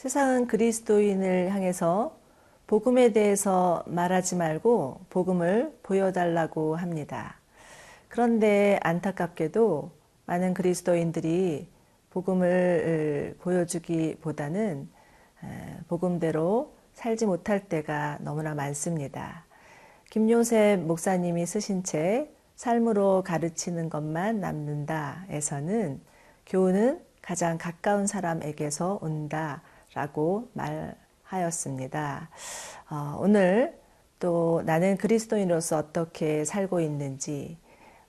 세상은 그리스도인을 향해서 복음에 대해서 말하지 말고 복음을 보여달라고 합니다. 그런데 안타깝게도 많은 그리스도인들이 복음을 보여주기보다는 복음대로 살지 못할 때가 너무나 많습니다. 김요셉 목사님이 쓰신 책 삶으로 가르치는 것만 남는다에서는 교훈은 가장 가까운 사람에게서 온다라고 말하였습니다. 오늘 또 나는 그리스도인으로서 어떻게 살고 있는지,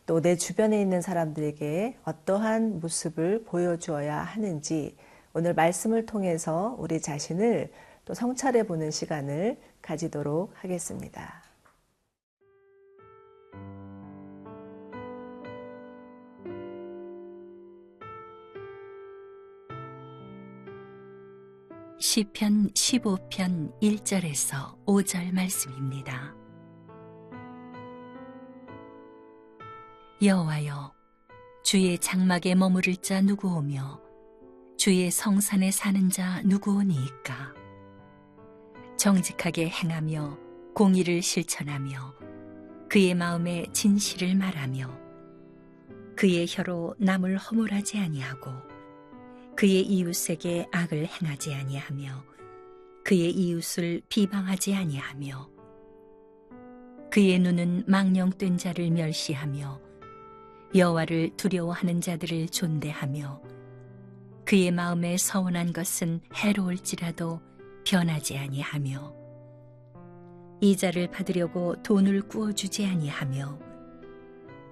또 내 주변에 있는 사람들에게 어떠한 모습을 보여주어야 하는지 오늘 말씀을 통해서 우리 자신을 또 성찰해 보는 시간을 가지도록 하겠습니다. 시편 15편 1절에서 5절 말씀입니다. 여호와여, 주의 장막에 머무를 자 누구오며 주의 성산에 사는 자 누구오니이까? 정직하게 행하며 공의를 실천하며 그의 마음에 진실을 말하며 그의 혀로 남을 허물하지 아니하고 그의 이웃에게 악을 행하지 아니하며 그의 이웃을 비방하지 아니하며 그의 눈은 망령된 자를 멸시하며 여호와를 두려워하는 자들을 존대하며 그의 마음에 서운한 것은 해로울지라도 변하지 아니하며 이자를 받으려고 돈을 꾸어주지 아니하며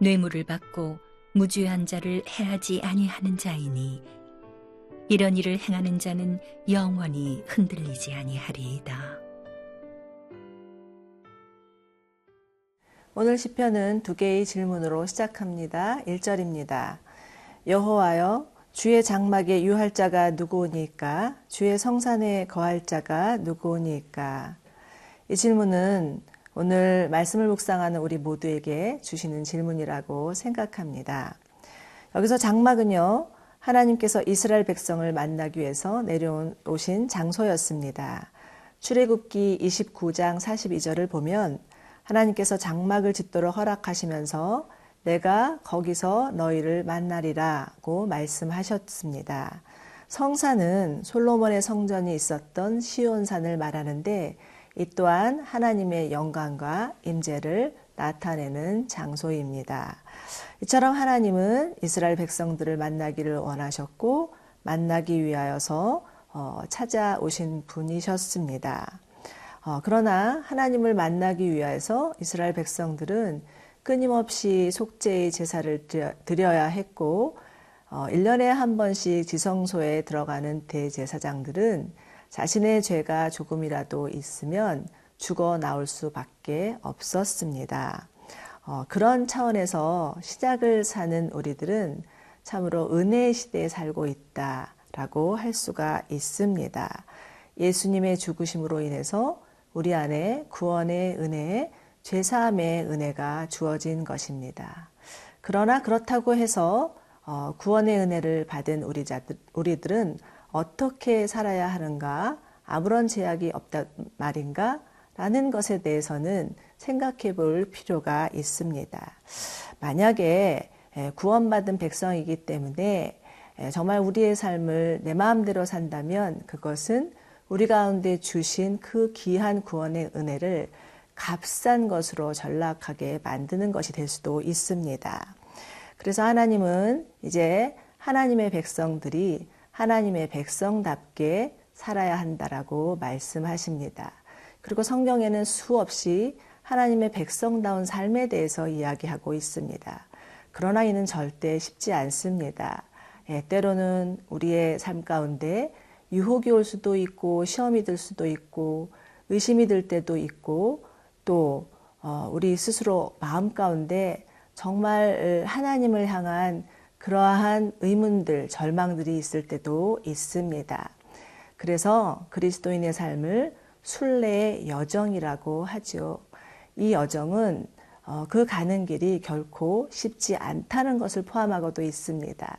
뇌물을 받고 무죄한 자를 해하지 아니하는 자이니 이런 일을 행하는 자는 영원히 흔들리지 아니하리이다. 오늘 시편은 두 개의 질문으로 시작합니다. 1절입니다. 여호와여, 주의 장막에 유할 자가 누구오니까? 주의 성산에 거할 자가 누구오니까? 이 질문은 오늘 말씀을 묵상하는 우리 모두에게 주시는 질문이라고 생각합니다. 여기서 장막은요, 하나님께서 이스라엘 백성을 만나기 위해서 내려오신 장소였습니다. 출애굽기 29장 42절을 보면 하나님께서 장막을 짓도록 허락하시면서 내가 거기서 너희를 만나리라고 말씀하셨습니다. 성산은 솔로몬의 성전이 있었던 시온산을 말하는데 이 또한 하나님의 영광과 임재를 나타내는 장소입니다. 이처럼 하나님은 이스라엘 백성들을 만나기를 원하셨고 만나기 위하여서 찾아오신 분이셨습니다. 그러나 하나님을 만나기 위해서 이스라엘 백성들은 끊임없이 속죄의 제사를 드려야 했고 1년에 한 번씩 지성소에 들어가는 대제사장들은 자신의 죄가 조금이라도 있으면 죽어 나올 수밖에 없었습니다. 그런 차원에서 시작을 사는 우리들은 참으로 은혜의 시대에 살고 있다라고 할 수가 있습니다. 예수님의 죽으심으로 인해서 우리 안에 구원의 은혜, 죄사함의 은혜가 주어진 것입니다. 그러나 그렇다고 해서 구원의 은혜를 받은 우리들은 어떻게 살아야 하는가? 아무런 제약이 없단 말인가? 라는 것에 대해서는 생각해 볼 필요가 있습니다. 만약에 구원받은 백성이기 때문에 정말 우리의 삶을 내 마음대로 산다면 그것은 우리 가운데 주신 그 귀한 구원의 은혜를 값싼 것으로 전락하게 만드는 것이 될 수도 있습니다. 그래서 하나님은 이제 하나님의 백성들이 하나님의 백성답게 살아야 한다라고 말씀하십니다. 그리고 성경에는 수없이 하나님의 백성다운 삶에 대해서 이야기하고 있습니다. 그러나 이는 절대 쉽지 않습니다. 때로는 우리의 삶 가운데 유혹이 올 수도 있고 시험이 들 수도 있고 의심이 들 때도 있고 또 우리 스스로 마음 가운데 정말 하나님을 향한 그러한 의문들, 절망들이 있을 때도 있습니다. 그래서 그리스도인의 삶을 순례의 여정이라고 하죠. 이 여정은 그 가는 길이 결코 쉽지 않다는 것을 포함하고도 있습니다.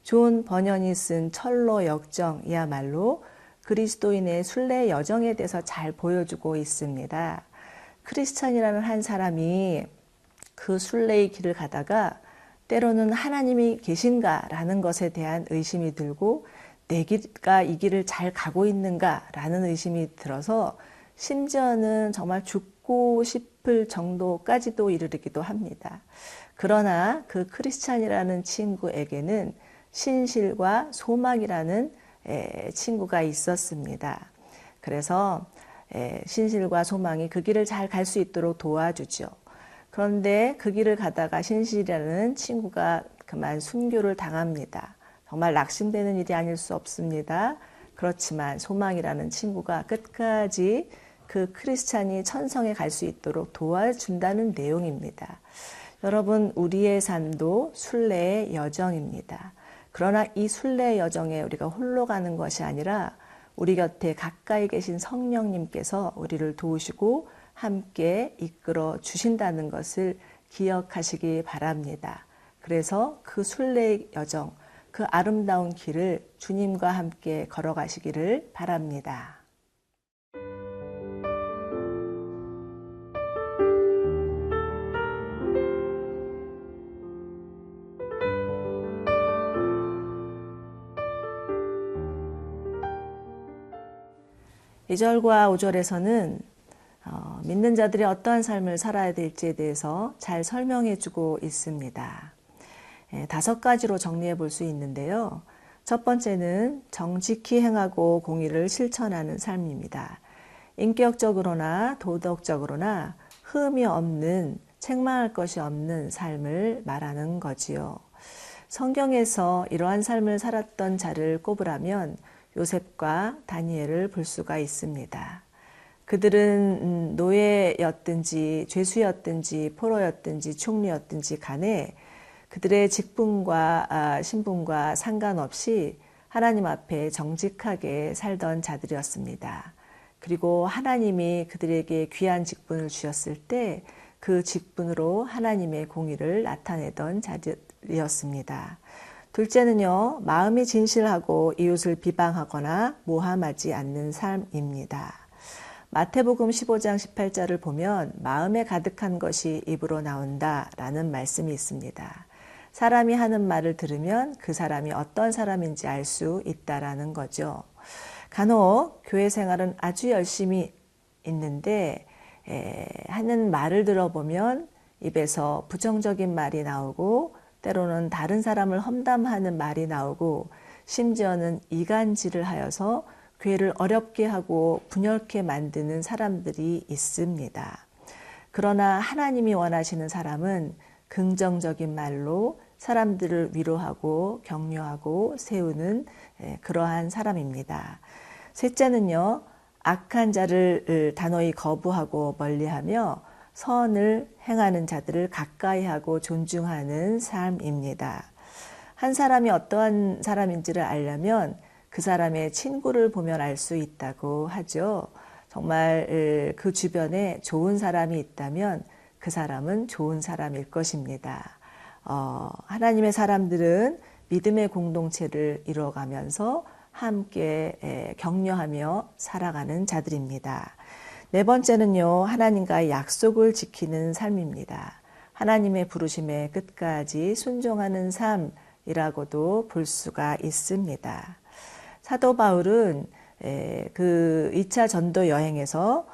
존 번연이 쓴 철로 역정이야말로 그리스도인의 순례 여정에 대해서 잘 보여주고 있습니다. 크리스찬이라는 한 사람이 그 순례의 길을 가다가 때로는 하나님이 계신가라는 것에 대한 의심이 들고 내가 이 길을 잘 가고 있는가라는 의심이 들어서 심지어는 정말 죽고 싶을 정도까지도 이르기도 합니다. 그러나 그 크리스찬이라는 친구에게는 신실과 소망이라는 친구가 있었습니다. 그래서 신실과 소망이 그 길을 잘 갈 수 있도록 도와주죠. 그런데 그 길을 가다가 신실이라는 친구가 그만 순교를 당합니다. 정말 낙심되는 일이 아닐 수 없습니다. 그렇지만 소망이라는 친구가 끝까지 그 크리스찬이 천성에 갈 수 있도록 도와준다는 내용입니다. 여러분, 우리의 삶도 순례의 여정입니다. 그러나 이 순례의 여정에 우리가 홀로 가는 것이 아니라 우리 곁에 가까이 계신 성령님께서 우리를 도우시고 함께 이끌어 주신다는 것을 기억하시기 바랍니다. 그래서 그 순례의 여정, 그 아름다운 길을 주님과 함께 걸어가시기를 바랍니다. 이 절과 5절에서는 믿는 자들이 어떠한 삶을 살아야 될지에 대해서 잘 설명해 주고 있습니다. 5가지로 정리해 볼 수 있는데요. 첫 번째는 정직히 행하고 공의를 실천하는 삶입니다. 인격적으로나 도덕적으로나 흠이 없는, 책망할 것이 없는 삶을 말하는 거지요. 성경에서 이러한 삶을 살았던 자를 꼽으라면 요셉과 다니엘을 볼 수가 있습니다. 그들은 노예였든지 죄수였든지 포로였든지 총리였든지 간에 그들의 직분과 신분과 상관없이 하나님 앞에 정직하게 살던 자들이었습니다. 그리고 하나님이 그들에게 귀한 직분을 주셨을 때 그 직분으로 하나님의 공의를 나타내던 자들이었습니다. 둘째는요, 마음이 진실하고 이웃을 비방하거나 모함하지 않는 삶입니다. 마태복음 15장 18절을 보면 마음에 가득한 것이 입으로 나온다라는 말씀이 있습니다. 사람이 하는 말을 들으면 그 사람이 어떤 사람인지 알 수 있다라는 거죠. 간혹 교회 생활은 아주 열심히 있는데 하는 말을 들어보면 입에서 부정적인 말이 나오고 때로는 다른 사람을 험담하는 말이 나오고 심지어는 이간질을 하여서 교회를 어렵게 하고 분열케 만드는 사람들이 있습니다. 그러나 하나님이 원하시는 사람은 긍정적인 말로 사람들을 위로하고 격려하고 세우는 그러한 사람입니다. 셋째는요, 악한 자를 단호히 거부하고 멀리하며 선을 행하는 자들을 가까이하고 존중하는 삶입니다. 한 사람이 어떠한 사람인지를 알려면 그 사람의 친구를 보면 알 수 있다고 하죠. 정말 그 주변에 좋은 사람이 있다면 그 사람은 좋은 사람일 것입니다. 하나님의 사람들은 믿음의 공동체를 이루어가면서 함께 격려하며 살아가는 자들입니다. 네 번째는요, 하나님과의 약속을 지키는 삶입니다. 하나님의 부르심에 끝까지 순종하는 삶이라고도 볼 수가 있습니다. 사도 바울은 그 2차 전도 여행에서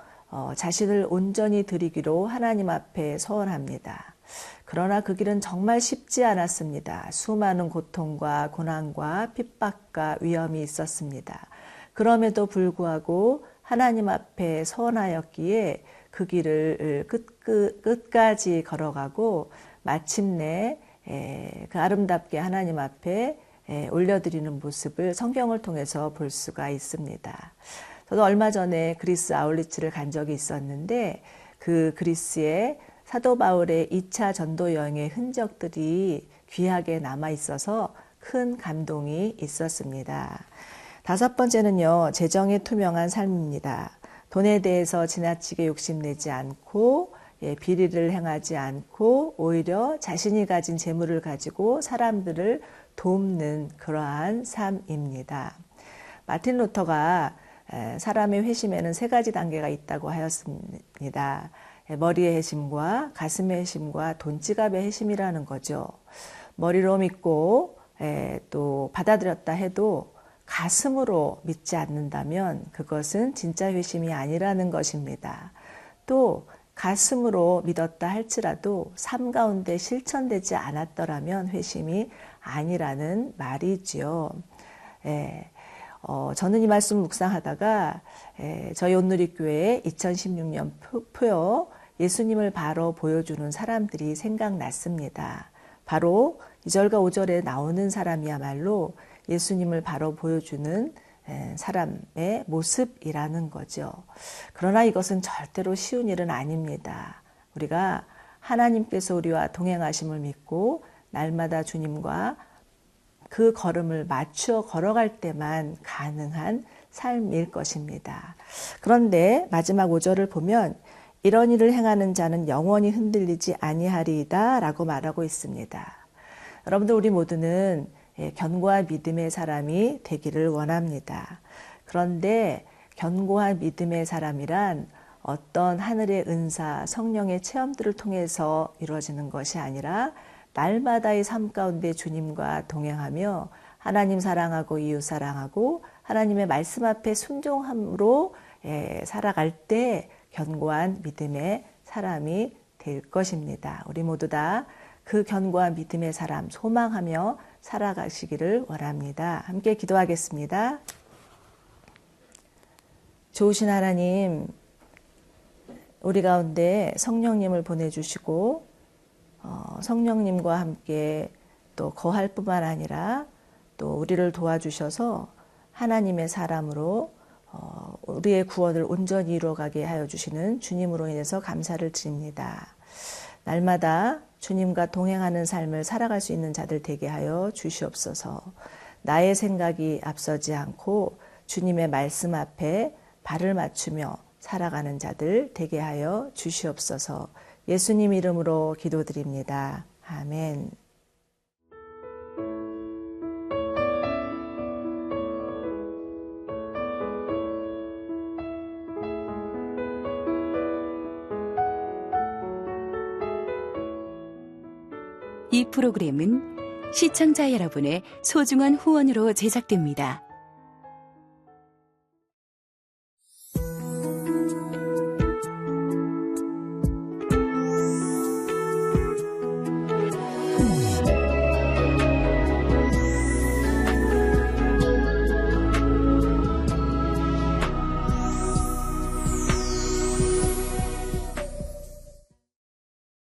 자신을 온전히 드리기로 하나님 앞에 서원합니다. 그러나 그 길은 정말 쉽지 않았습니다. 수많은 고통과 고난과 핍박과 위험이 있었습니다. 그럼에도 불구하고 하나님 앞에 서원하였기에 그 길을 끝까지 걸어가고 마침내 그 아름답게 하나님 앞에 올려드리는 모습을 성경을 통해서 볼 수가 있습니다. 저도 얼마 전에 그리스 아울리츠를 간 적이 있었는데 그 그리스에 사도 바울의 2차 전도 여행의 흔적들이 귀하게 남아 있어서 큰 감동이 있었습니다. 5번째는요, 재정에 투명한 삶입니다. 돈에 대해서 지나치게 욕심내지 않고 비리를 행하지 않고 오히려 자신이 가진 재물을 가지고 사람들을 돕는 그러한 삶입니다. 마틴 루터가 사람의 회심에는 3가지 단계가 있다고 하였습니다. 머리의 회심과 가슴의 회심과 돈지갑의 회심이라는 거죠. 머리로 믿고 또 받아들였다 해도 가슴으로 믿지 않는다면 그것은 진짜 회심이 아니라는 것입니다. 또 가슴으로 믿었다 할지라도 삶 가운데 실천되지 않았더라면 회심이 아니라는 말이지요. 저는 이 말씀 묵상하다가 저희 온누리교회의 2016년 표요 예수님을 바로 보여주는 사람들이 생각났습니다. 바로 2절과 5절에 나오는 사람이야말로 예수님을 바로 보여주는 사람의 모습이라는 거죠. 그러나 이것은 절대로 쉬운 일은 아닙니다. 우리가 하나님께서 우리와 동행하심을 믿고 날마다 주님과 그 걸음을 맞추어 걸어갈 때만 가능한 삶일 것입니다. 그런데 마지막 5절을 보면 이런 일을 행하는 자는 영원히 흔들리지 아니하리이다 라고 말하고 있습니다. 여러분들 우리 모두는 견고한 믿음의 사람이 되기를 원합니다. 그런데 견고한 믿음의 사람이란 어떤 하늘의 은사, 성령의 체험들을 통해서 이루어지는 것이 아니라 날마다의 삶 가운데 주님과 동행하며 하나님 사랑하고 이웃 사랑하고 하나님의 말씀 앞에 순종함으로 살아갈 때 견고한 믿음의 사람이 될 것입니다. 우리 모두 다 그 견고한 믿음의 사람 소망하며 살아가시기를 원합니다. 함께 기도하겠습니다. 좋으신 하나님, 우리 가운데 성령님을 보내주시고 성령님과 함께 또 거할 뿐만 아니라 또 우리를 도와주셔서 하나님의 사람으로 우리의 구원을 온전히 이루어가게 하여 주시는 주님으로 인해서 감사를 드립니다. 날마다 주님과 동행하는 삶을 살아갈 수 있는 자들 되게 하여 주시옵소서. 나의 생각이 앞서지 않고 주님의 말씀 앞에 발을 맞추며 살아가는 자들 되게 하여 주시옵소서. 예수님 이름으로 기도드립니다. 아멘. 이 프로그램은 시청자 여러분의 소중한 후원으로 제작됩니다.